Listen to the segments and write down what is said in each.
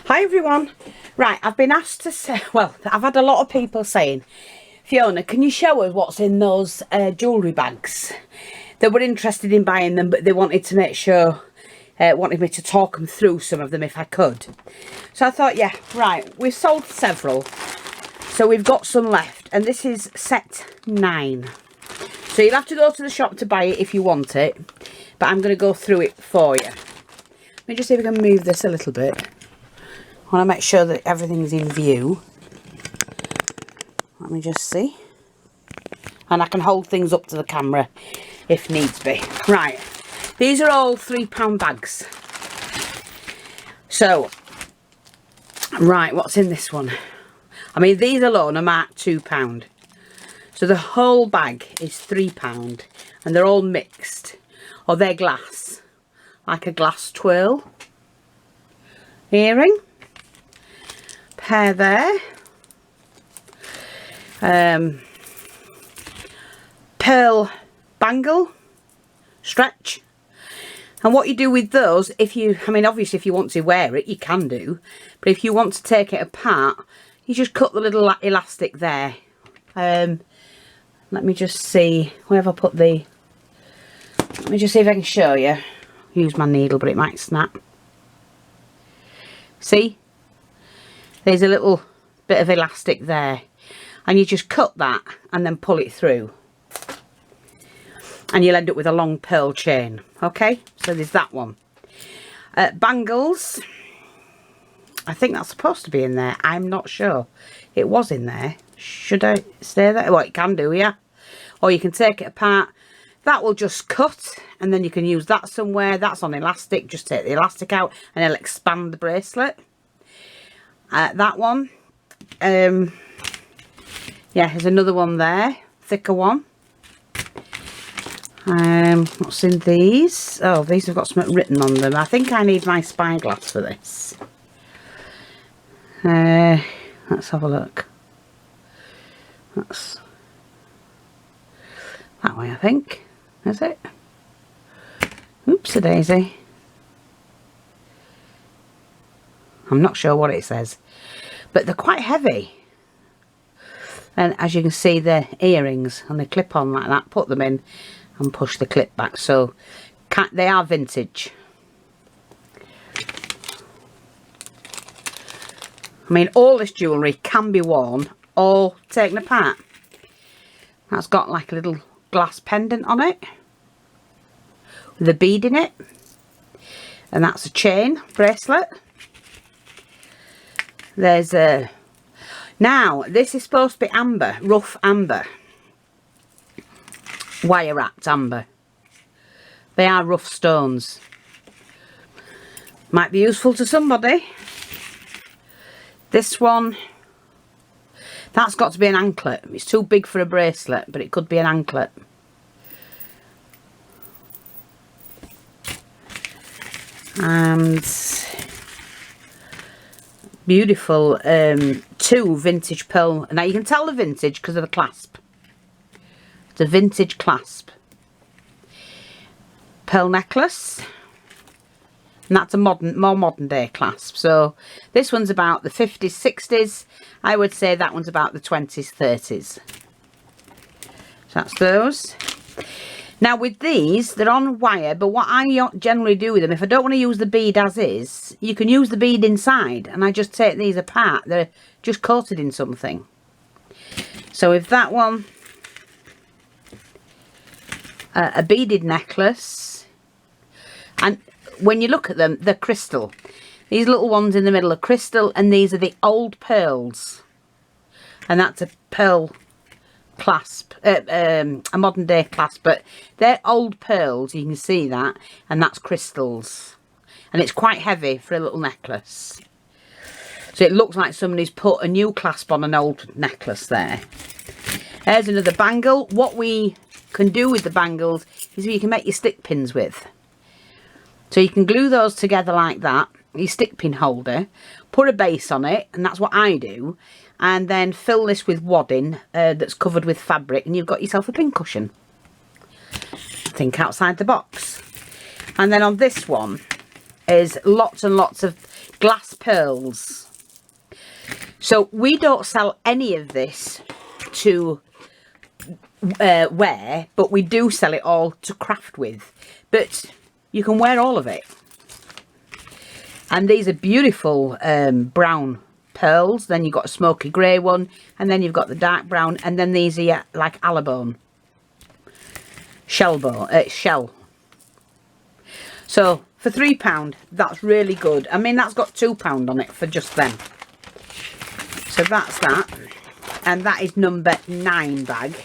Hi everyone. Right, I've been asked to say, well, I've had a lot of people saying, Fiona, can you show us what's in those jewellery bags? They were interested in buying them, but they wanted to make sure, wanted me to talk them through some of them if I could. So I thought, yeah, right, we've sold several, so we've got some left, and this is set 9. So you'll have to go to the shop to buy it if you want it, but I'm going to go through it for you. Let me just see if we can move this a little bit. I want to make sure that everything's in view. Let me just see. And I can hold things up to the camera if needs be. Right, these are all £3 bags. So, right, what's in this one? I mean, these alone are marked £2. So the whole bag is £3, and they're all mixed. Or they're glass, like a glass twirl earring. Pair there. Pearl bangle stretch. And what you do with those, if you, I mean, obviously if you want to wear it, you can do, but if you want to take it apart, you just cut the little elastic there. Let me just see, where have I put the, let me just see if I can show you. Use my needle, but it might snap. See? There's a little bit of elastic there. And you just cut that and then pull it through. And you'll end up with a long pearl chain. Okay? So there's that one. Bangles. I think that's supposed to be in there. I'm not sure. It was in there. Should I stay there? Well, it can do, yeah. Or you can take it apart. That will just cut, and then you can use that somewhere. That's on elastic. Just take the elastic out and it'll expand the bracelet. That one. Yeah, there's another one there. Thicker one. What's in these? Oh, these have got something written on them. I think I need my spyglass for this. Let's have a look. That's that way, I think. Is it? Oops-a-daisy. I'm not sure what it says, but they're quite heavy. And as you can see, they're earrings, and they clip on like that. Put them in and push the clip back. So they are vintage. I mean, all this jewellery can be worn or taken apart. That's got like a little glass pendant on it with a bead in it, and that's a chain bracelet. There's a, now this is supposed to be amber, rough amber, wire wrapped amber. They are rough stones. Might be useful to somebody. This one, that's got to be an anklet. It's too big for a bracelet, but it could be an anklet. And beautiful 2 vintage pearl. Now you can tell the vintage because of the clasp. It's a vintage clasp. Pearl necklace. And that's a more modern day clasp. So this one's about the 50s, 60s. I would say that one's about the 20s, 30s. So that's those. Now with these, they're on wire, but what I generally do with them, if I don't want to use the bead as is, you can use the bead inside, and I just take these apart. They're just coated in something. So with that one, a beaded necklace, and when you look at them, they're crystal. These little ones in the middle are crystal, and these are the old pearls. And that's a pearl clasp, a modern day clasp, but they're old pearls, you can see that, and that's crystals. And it's quite heavy for a little necklace. So it looks like somebody's put a new clasp on an old necklace there. There's another bangle. What we can do with the bangles is you can make your stick pins with. So you can glue those together like that, your stick pin holder, put a base on it, and that's what I do, and then fill this with wadding that's covered with fabric, and you've got yourself a pin cushion. Think outside the box. And then on this one is lots and lots of glass pearls. So we don't sell any of this to wear, but we do sell it all to craft with. But you can wear all of it. And these are beautiful brown pearls. Then you've got a smoky grey one, and then you've got the dark brown, and then these are like allebone. Shell. So for £3, that's really good. I mean, that's got £2 on it for just them. So that's that. And that is number 9 bag.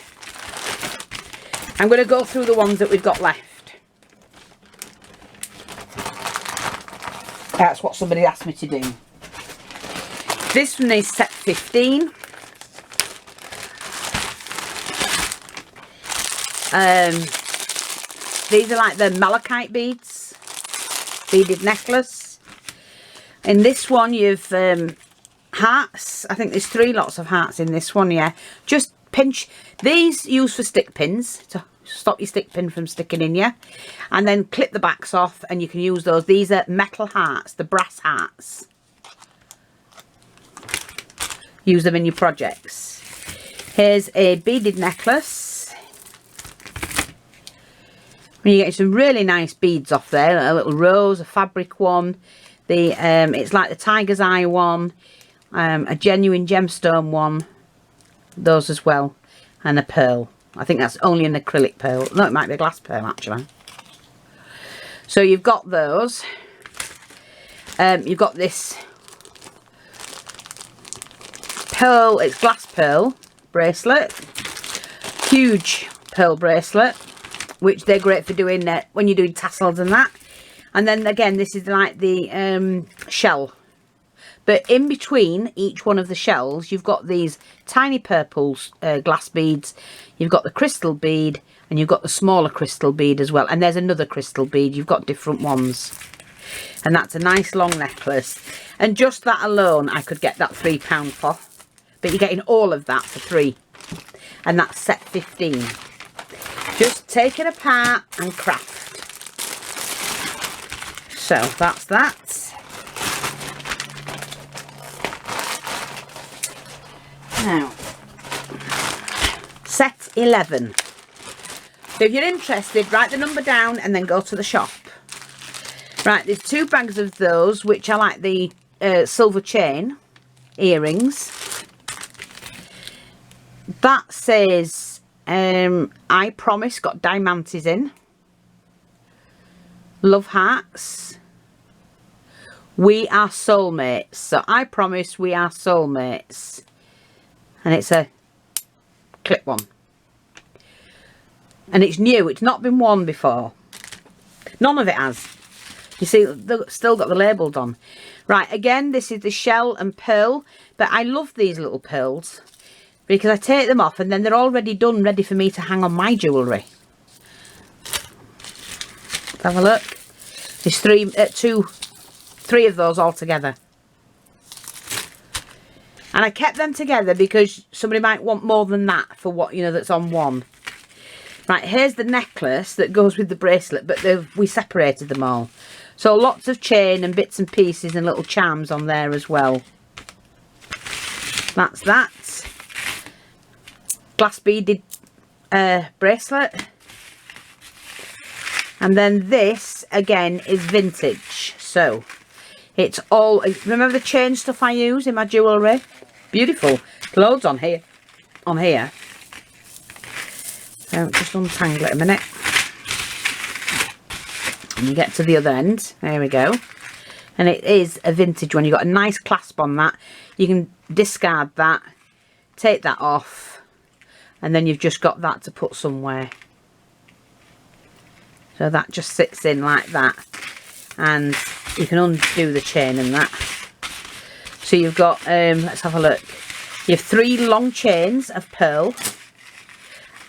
I'm going to go through the ones that we've got left. That's what somebody asked me to do. This one is set 15. These are like the Malachite beads. Beaded necklace. In this one you've hearts. I think there's 3 lots of hearts in this one, yeah. Just pinch. These use for stick pins to stop your stick pin from sticking in you. And then clip the backs off and you can use those. These are metal hearts, the brass hearts. Use them in your projects. Here's a beaded necklace. You get some really nice beads off there. A little rose, a fabric one. It's like the tiger's eye one. A genuine gemstone one. Those as well. And a pearl. I think that's only an acrylic pearl. No, it might be a glass pearl actually. So you've got those. You've got this pearl, it's glass pearl bracelet. Huge pearl bracelet, which they're great for doing when you're doing tassels and that. And then again, this is like the shell. But in between each one of the shells, you've got these tiny purple glass beads. You've got the crystal bead, and you've got the smaller crystal bead as well. And there's another crystal bead. You've got different ones. And that's a nice long necklace. And just that alone, I could get that £3 for. But you're getting all of that for £3. And that's set 15. Just take it apart and craft. So that's that. Now, set 11. So if you're interested, write the number down and then go to the shop. Right, there's 2 bags of those, which are like the silver chain earrings. That says, I promise, got diamantes in. Love hearts. We are soulmates. So I promise we are soulmates. And it's a clip one. And it's new. It's not been worn before. None of it has. You see, they've still got the labels on. Right, again, this is the shell and pearl. But I love these little pearls. Because I take them off and then they're already done, ready for me to hang on my jewellery. Let's have a look. There's 3 of those all together. And I kept them together because somebody might want more than that for what, you know, that's on one. Right, here's the necklace that goes with the bracelet, but we separated them all. So lots of chain and bits and pieces and little charms on there as well. That's that. Glass beaded bracelet. And then this, again, is vintage. So, it's all... Remember the chain stuff I use in my jewellery? Beautiful. Loads on here. So, just untangle it a minute. And you get to the other end. There we go. And it is a vintage one. You've got a nice clasp on that. You can discard that. Take that off. And then you've just got that to put somewhere. So that just sits in like that. And you can undo the chain and that. So you've got, let's have a look. You have 3 long chains of pearl.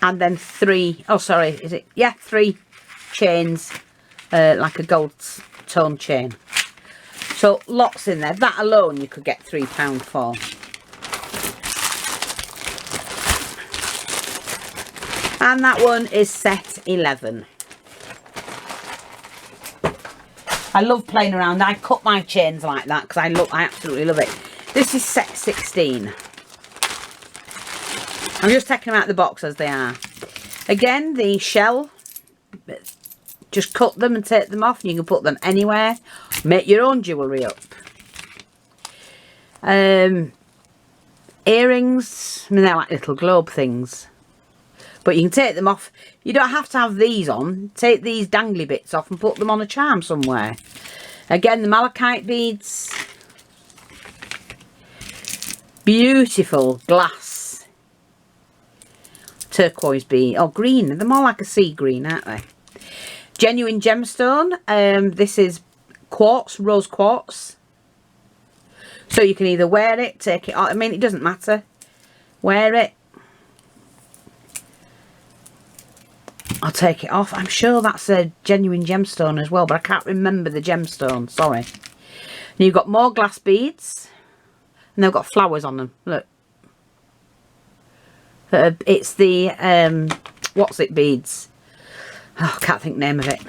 And then 3, oh sorry, is it? Yeah, 3 chains, like a gold tone chain. So lots in there. That alone you could get £3 for. And that one is set 11. I love playing around. I cut my chains like that because I absolutely love it. This is set 16. I'm just taking them out of the box as they are. Again, the shell, just cut them and take them off, and you can put them anywhere. Make your own jewellery up. Earrings, I mean, they're like little globe things. But you can take them off. You don't have to have these on. Take these dangly bits off and put them on a charm somewhere. Again, the malachite beads. Beautiful glass. Turquoise bead. Oh, green. They're more like a sea green, aren't they? Genuine gemstone. This is quartz, rose quartz. So you can either wear it, take it off. I mean, it doesn't matter. Wear it. I'll take it off. I'm sure that's a genuine gemstone as well, but I can't remember the gemstone. Sorry. And you've got more glass beads. And they've got flowers on them. Look. It's the, what's it beads? Oh, I can't think the name of it.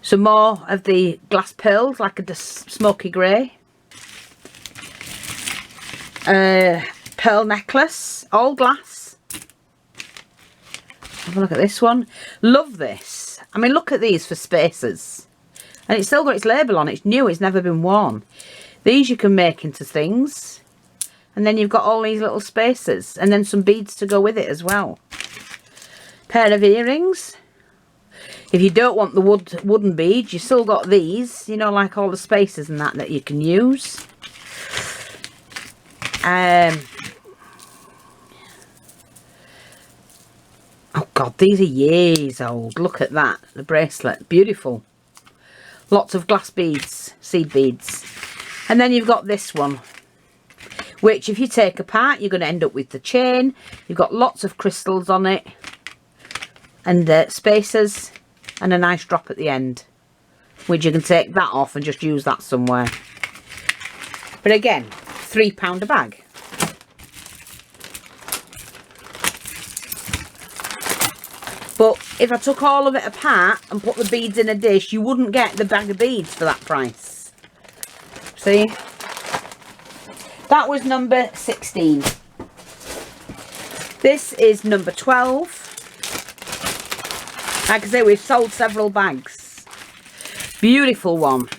Some more of the glass pearls, like a smoky grey. Pearl necklace, all glass. Have a look at this one. Love this. I mean, look at these for spaces. And it's still got its label on. It's new. It's never been worn. These you can make into things. And then you've got all these little spaces. And then some beads to go with it as well. Pair of earrings. If you don't want the wooden beads, you've still got these. You know, like all the spaces and that you can use. Oh God, these are years old. Look at that. The bracelet. Beautiful. Lots of glass beads. Seed beads. And then you've got this one. Which if you take apart, you're going to end up with the chain. You've got lots of crystals on it. And spacers. And a nice drop at the end. Which you can take that off and just use that somewhere. But again, £3 a bag. But if I took all of it apart and put the beads in a dish, you wouldn't get the bag of beads for that price. See? That was number 16. This is number 12. Like I say, we've sold several bags. Beautiful one.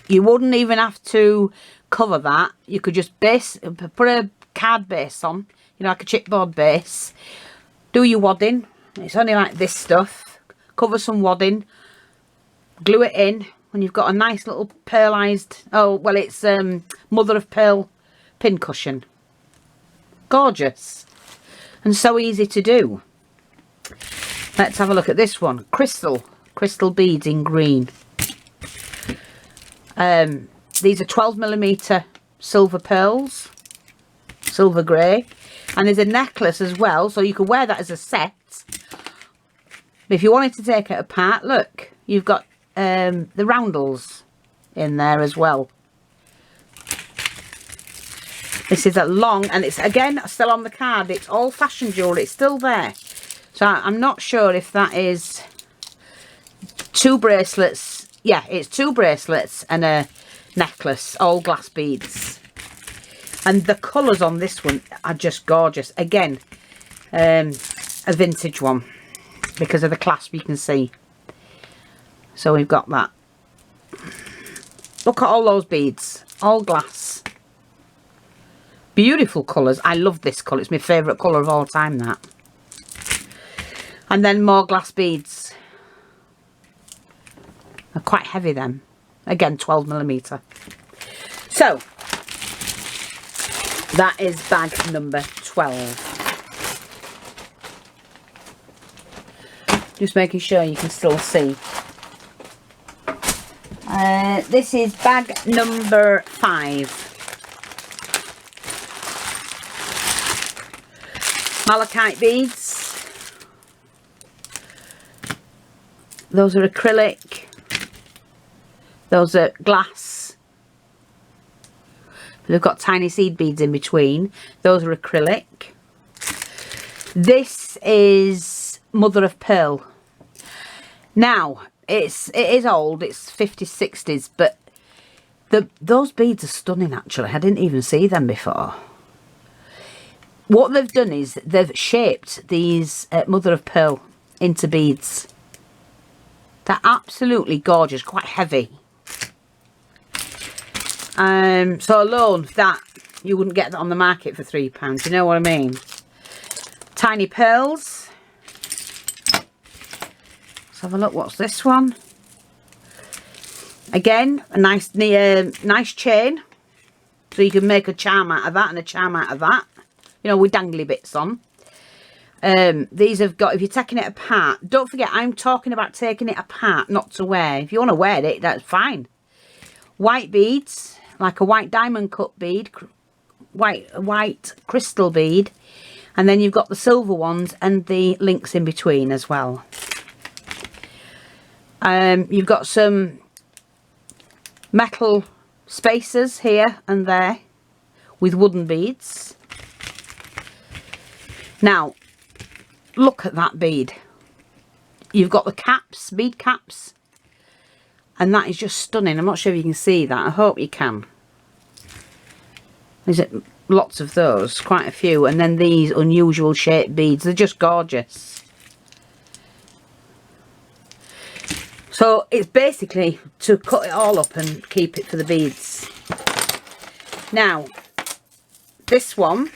You wouldn't even have to cover that. You could just put a card base on, you know, like a chipboard base. Do your wadding. It's only like this stuff. Cover some wadding. Glue it in. And you've got a nice little pearlized... Oh, well, it's mother of pearl pincushion. Gorgeous. And so easy to do. Let's have a look at this one. Crystal. Crystal beads in green. These are 12mm silver pearls. Silver grey. And there's a necklace as well. So you can wear that as a set. But if you wanted to take it apart, look, you've got the roundels in there as well. This is a long, and it's again still on the card. It's all fashion jewellery. It's still there. So I'm not sure if that is 2 bracelets. Yeah, it's 2 bracelets and a necklace, all glass beads. And the colours on this one are just gorgeous. Again, a vintage one. Because of the clasp, you can see. So we've got that. Look at all those beads. All glass. Beautiful colours. I love this colour. It's my favourite colour of all time, that. And then more glass beads. They're quite heavy then. Again, 12mm. So, that is bag number 12. Just making sure you can still see. This is bag number 5. Malachite beads. Those are acrylic. Those are glass. They've got tiny seed beads in between. Those are acrylic. This is mother of pearl. Now, it is old. It's 50s, 60s, but those beads are stunning, actually. I didn't even see them before. What they've done is they've shaped these mother of pearl into beads. They're absolutely gorgeous, quite heavy. So alone, that you wouldn't get that on the market for £3. You know what I mean? Tiny pearls. Let's have a look. What's this one? Again, a nice chain. So you can make a charm out of that and a charm out of that. You know, with dangly bits on. These have got, if you're taking it apart, don't forget, I'm talking about taking it apart, not to wear. If you want to wear it, that's fine. White beads, like a white diamond cut bead, white crystal bead, and then you've got the silver ones and the links in between as well. You've got some metal spacers here and there with wooden beads. Now, look at that bead. You've got the caps, bead caps, and that is just stunning. I'm not sure if you can see that. I hope you can. There's lots of those, quite a few, and then these unusual shaped beads. They're just gorgeous. So it's basically to cut it all up and keep it for the beads. Now, this one,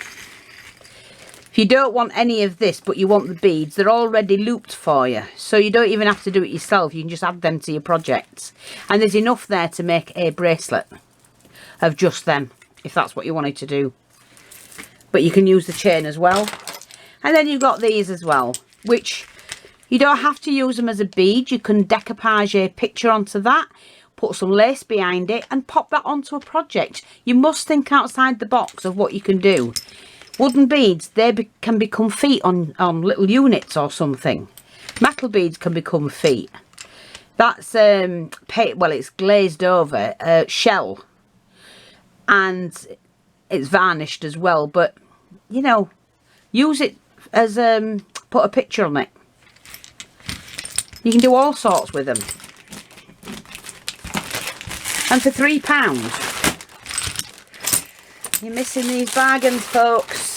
if you don't want any of this but you want the beads, they're already looped for you. So you don't even have to do it yourself. You can just add them to your project. And there's enough there to make a bracelet of just them, if that's what you wanted to do. But you can use the chain as well. And then you've got these as well, which you don't have to use them as a bead. You can decoupage a picture onto that, put some lace behind it and pop that onto a project. You must think outside the box of what you can do. Wooden beads, they can become feet on little units or something. Metal beads can become feet. That's, well, it's glazed over, shell. And it's varnished as well. But, you know, use it as, put a picture on it. You can do all sorts with them. And for £3, you're missing these bargains, folks.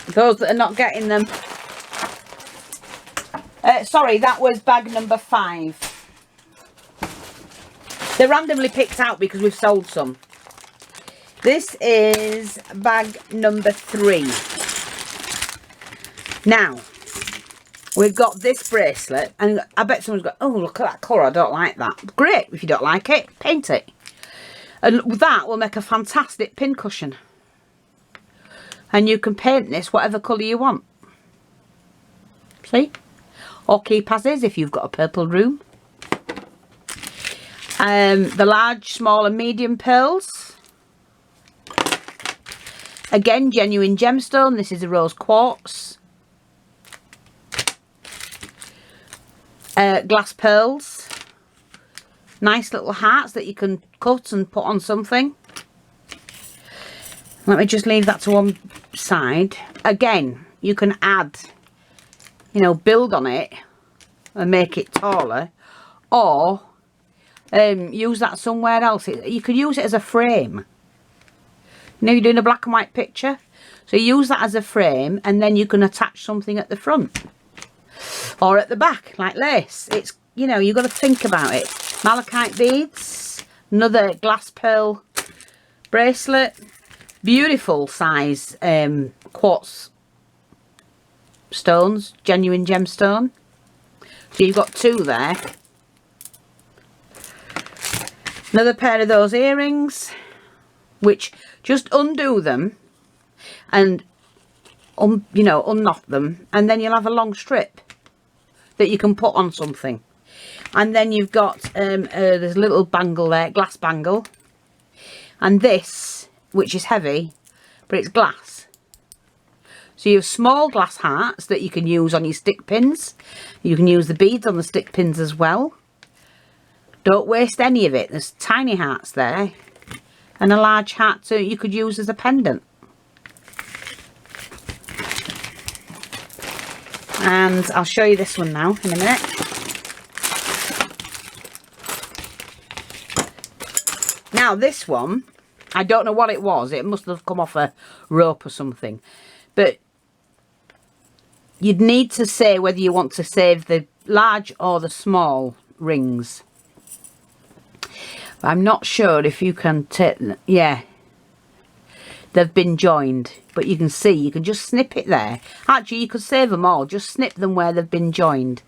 Those that are not getting them. Sorry, that was bag number 5. They're randomly picked out because we've sold some. This is bag number 3. Now, we've got this bracelet, and I bet someone's got, oh, look at that colour, I don't like that. Great, if you don't like it, paint it. And that will make a fantastic pin cushion. And you can paint this whatever colour you want. See? Or keep as is if you've got a purple room. The large, small and medium pearls. Again, genuine gemstone. This is a rose quartz. Glass pearls. Nice little hearts that you can cut and put on something. Let me just leave that to one side. Again, you can add, you know, build on it and make it taller, or use that somewhere else. You could use it as a frame. You know, you're doing a black and white picture, so you use that as a frame, and then you can attach something at the front or at the back, like lace. It's, you know, you've got to think about it. Malachite beads, another glass pearl bracelet, beautiful size quartz stones, genuine gemstone. So you've got 2 there. Another pair of those earrings, which just undo them and you know, unknot them, and then you'll have a long strip that you can put on something. And then you've got there's a little bangle there, glass bangle, and this, which is heavy, but it's glass. So you have small glass hearts that you can use on your stick pins. You can use the beads on the stick pins as well. Don't waste any of it. There's tiny hearts there, and a large heart too you could use as a pendant. And I'll show you this one now in a minute. Now this one, I don't know what it was. It must have come off a rope or something. But you'd need to say whether you want to save the large or the small rings. I'm not sure if you can take... Yeah. They've been joined. But you can see, you can just snip it there. Actually, you could save them all. Just snip them where they've been joined.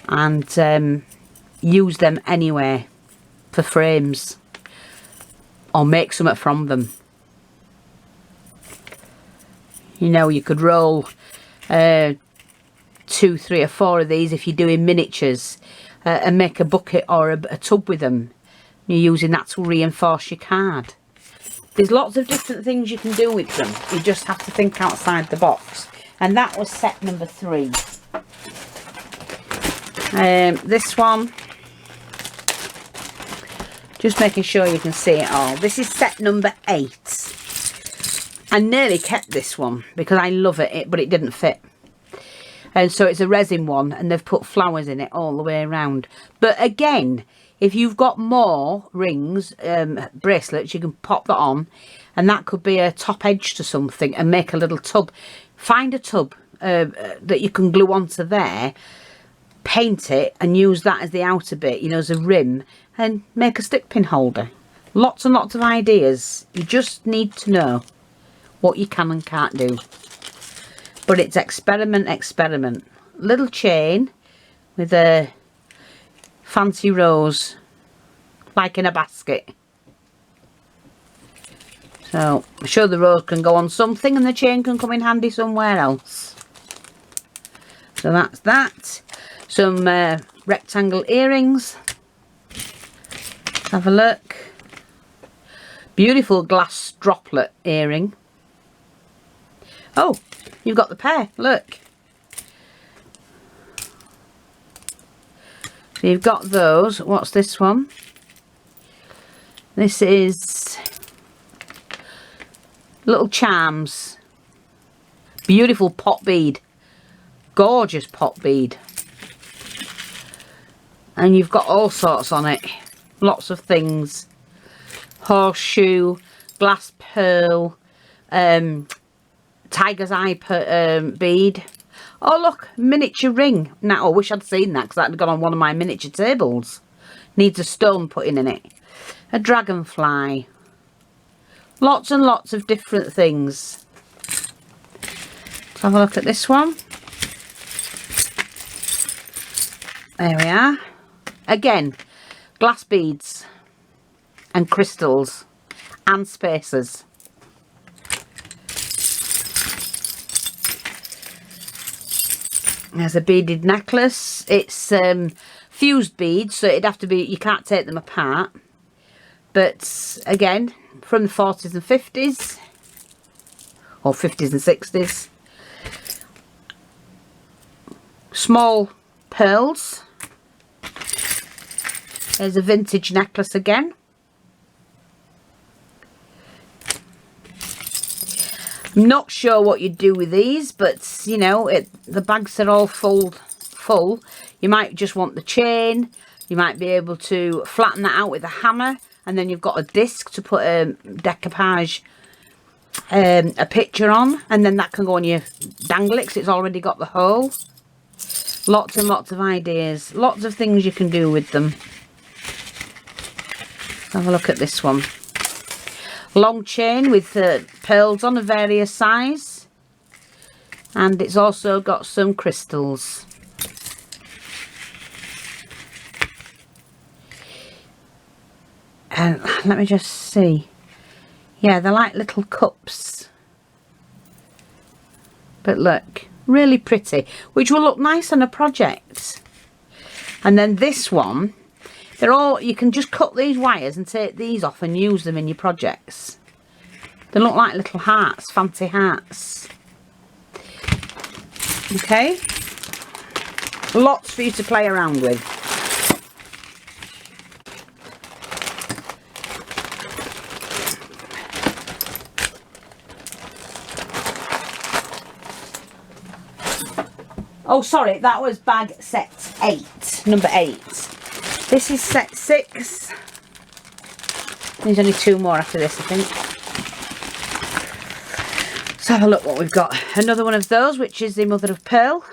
And use them anywhere for frames. Or make something from them. You know, you could roll 2, 3 or 4 of these if you're doing miniatures. And make a bucket or a tub with them. You're using that to reinforce your card. There's lots of different things you can do with them. You just have to think outside the box. And that was set number 3. This one, just making sure you can see it all. This is set number 8. I nearly kept this one because I love it, but it didn't fit. And so it's a resin one, and they've put flowers in it all the way around. But again, if you've got more rings, bracelets, you can pop that on, and that could be a top edge to something and make a little tub. Find a tub that you can glue onto there, paint it and use that as the outer bit, you know, as a rim, and make a stick pin holder. Lots and lots of ideas. You just need to know what you can and can't do. But it's experiment. Little chain with a fancy rose, like in a basket. So I'm sure the rose can go on something and the chain can come in handy somewhere else. So that's that. Some rectangle earrings. Have a look. Beautiful glass droplet earring. Oh, you've got the pair, look. So you've got those. What's this one? This is little charms. Beautiful pot bead. Gorgeous pot bead. And you've got all sorts on it. Lots of things. Horseshoe, glass pearl, tiger's eye bead. Oh look, miniature ring. Now I wish I'd seen that because that had gone on one of my miniature tables. Needs a stone put in it. A dragonfly. Lots and lots of different things. Let's have a look at this one. There we are. Again, glass beads and crystals and spacers. There's a beaded necklace. It's fused beads, so it'd have to be, you can't take them apart. But again, from the 40s and 50s, or 50s and 60s. Small pearls. There's a vintage necklace again. I'm not sure what you do with these, but you know, the bags are all full. You might just want the chain. You might be able to flatten that out with a hammer, and then you've got a disc to put a decoupage, a picture on, and then that can go on your dangle it because it's already got the hole. Lots and lots of ideas, lots of things you can do with them. Have a look at this one. Long chain with pearls on of various size, and it's also got some crystals. And let me just see. Yeah, they're like little cups, but look, really pretty, which will look nice on a project. And then this one, they're all, you can just cut these wires and take these off and use them in your projects. They look like little hearts, fancy hearts. Okay, lots for you to play around with. Oh, sorry, that was bag set 8, number 8. This is set 6. There's only 2 more after this, I think. Let's have a look what we've got. Another one of those, which is the mother of pearl,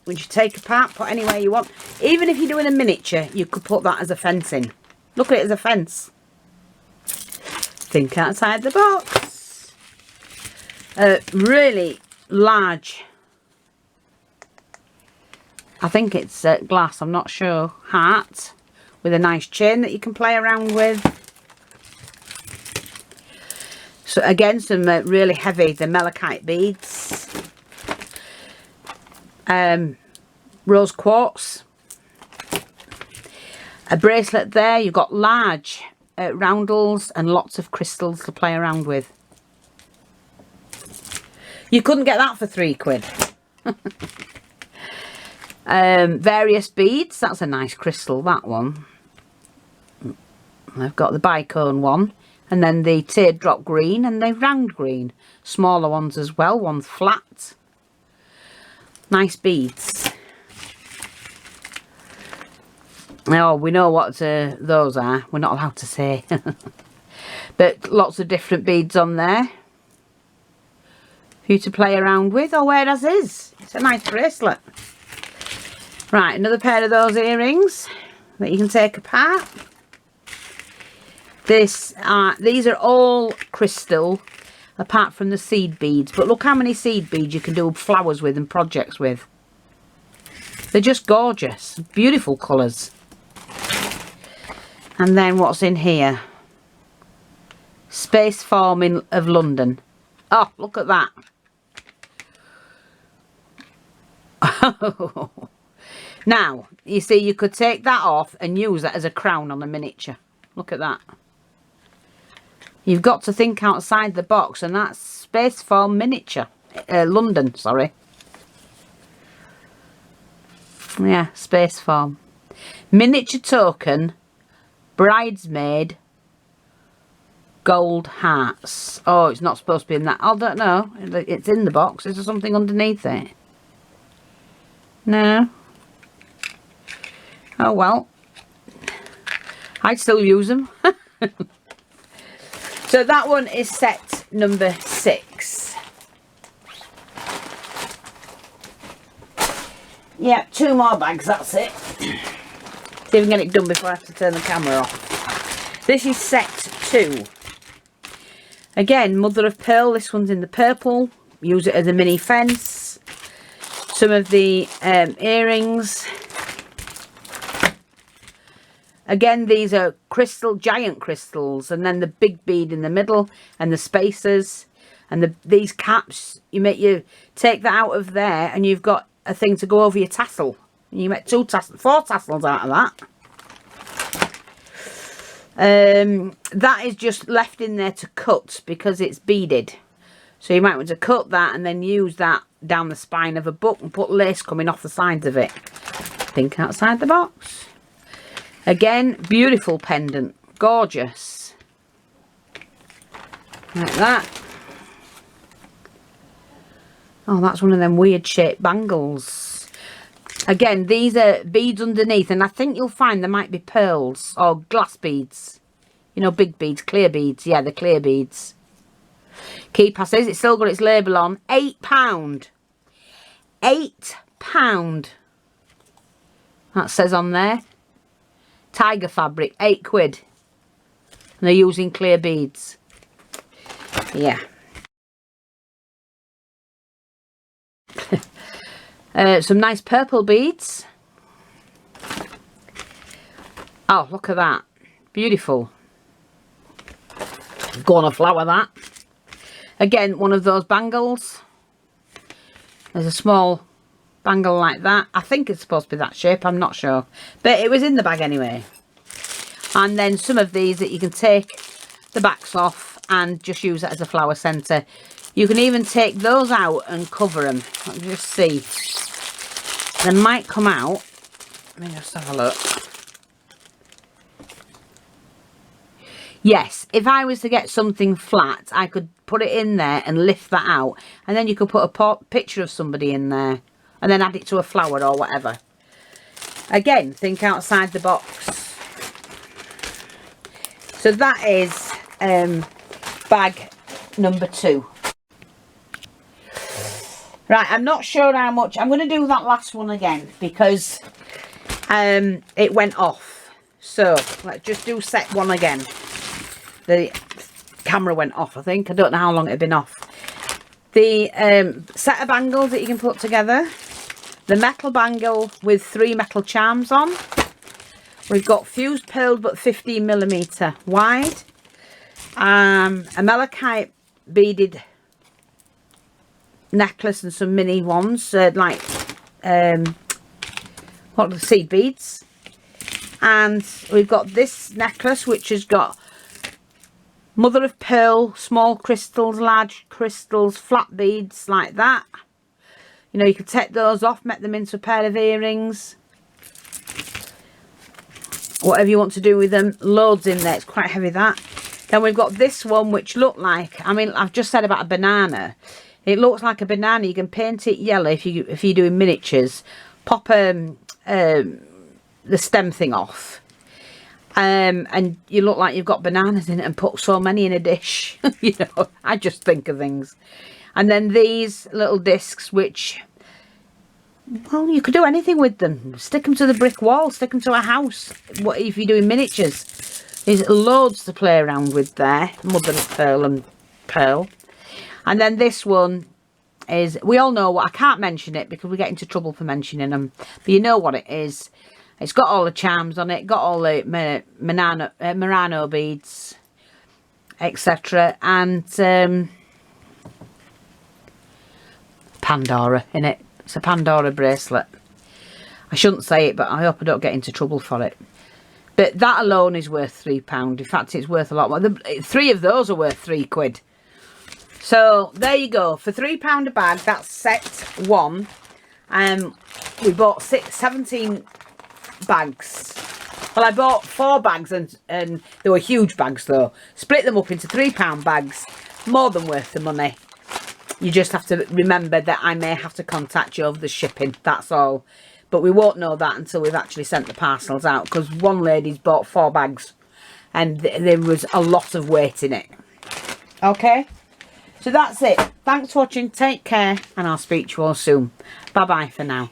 which you take apart, put anywhere you want. Even if you're doing a miniature, you could put that as a fence in. Look at it as a fence. Think outside the box. Really large. I think it's glass, I'm not sure. Heart with a nice chain that you can play around with. So again, some really heavy, the Malachite beads. Rose quartz. A bracelet there. You've got large roundels and lots of crystals to play around with. You couldn't get that for £3. Various beads. That's a nice crystal, that one. I've got the bicone one. And then the teardrop green and the round green. Smaller ones as well. One's flat. Nice beads. Oh, we know what those are. We're not allowed to say. But lots of different beads on there. For you to play around with or wear as is. It's a nice bracelet. Right, another pair of those earrings that you can take apart. These are all crystal, apart from the seed beads. But look how many seed beads you can do flowers with and projects with. They're just gorgeous. Beautiful colours. And then what's in here? Space Form of London. Oh, look at that. Now, you see, you could take that off and use that as a crown on a miniature. Look at that. You've got to think outside the box, and that's Space Form Miniature. London, sorry. Yeah, Space Form. Miniature token, bridesmaid, gold hearts. Oh, it's not supposed to be in that. I don't know. It's in the box. Is there something underneath it? No. Oh, well. I'd still use them. So that one is set number 6. Yeah, 2 more bags, that's it. See if we can get it done before I have to turn the camera off. This is set 2. Again, mother of pearl. This one's in the purple. Use it as a mini fence. Some of the earrings. Again, these are crystal, giant crystals, and then the big bead in the middle, and the spacers, and these caps. You take that out of there, and you've got a thing to go over your tassel. And you make 4 tassels out of that. That is just left in there to cut because it's beaded. So you might want to cut that and then use that down the spine of a book and put lace coming off the sides of it. Think outside the box. Again, beautiful pendant. Gorgeous. Like that. Oh, that's one of them weird shaped bangles. Again, these are beads underneath, and I think you'll find there might be pearls or glass beads. You know, big beads, clear beads. Yeah, the clear beads. Key passes. It's still got its label on. £8. £8. That says on there. Tiger fabric, £8. And they're using clear beads. Yeah. Some nice purple beads. Oh, look at that. Beautiful. Go on a flower, that. Again, one of those bangles. There's a small bangle like that. I think it's supposed to be that shape, I'm not sure, but it was in the bag anyway. And then some of these that you can take the backs off and just use it as a flower centre. You can even take those out and cover them. Let me just see. They might come out. Let me just have a look. Yes, if I was to get something flat, I could put it in there and lift that out, and then you could put a picture of somebody in there and then add it to a flower or whatever. Again, think outside the box. So that is bag number 2. Right, I'm not sure how much. I'm going to do that last one again because it went off. So let's just do set 1 again. The camera went off, I think. I don't know how long it had been off. The set of bangles that you can put together. The metal bangle with 3 metal charms on. We've got fused pearl but 15mm wide. A malachite beaded necklace and some mini ones, like what are the seed beads. And we've got this necklace which has got mother of pearl, small crystals, large crystals, flat beads like that. You know, you could take those off, make them into a pair of earrings, whatever you want to do with them. Loads in there. It's quite heavy, that. Then we've got this one which looked like, I mean, I've just said about a banana. It looks like a banana. You can paint it yellow if you're doing miniatures. Pop the stem thing off, and you look like you've got bananas in it, and put so many in a dish. You know, I just think of things. And then these little discs, which, well, you could do anything with them. Stick them to the brick wall, stick them to a house. What if you're doing miniatures? There's loads to play around with there. Mother of pearl and pearl. And then this one is, we all know what, I can't mention it because we get into trouble for mentioning them, but you know what it is. It's got all the charms on it, got all the Murano beads, etc. And Pandora in it. It's a Pandora bracelet. I shouldn't say it, but I hope I don't get into trouble for it. But that alone is worth £3. In fact, it's worth a lot more. 3 of those are worth £3. So there you go, for £3 a bag. That's set 1. We bought 17 bags. Well, I bought 4 bags, and they were huge bags though. Split them up into £3 bags. More than worth the money. You just have to remember that I may have to contact you over the shipping. That's all. But we won't know that until we've actually sent the parcels out, because one lady's bought 4 bags and there was a lot of weight in it. Okay, so that's it. Thanks for watching. Take care, and I'll speak to you all soon. Bye bye for now.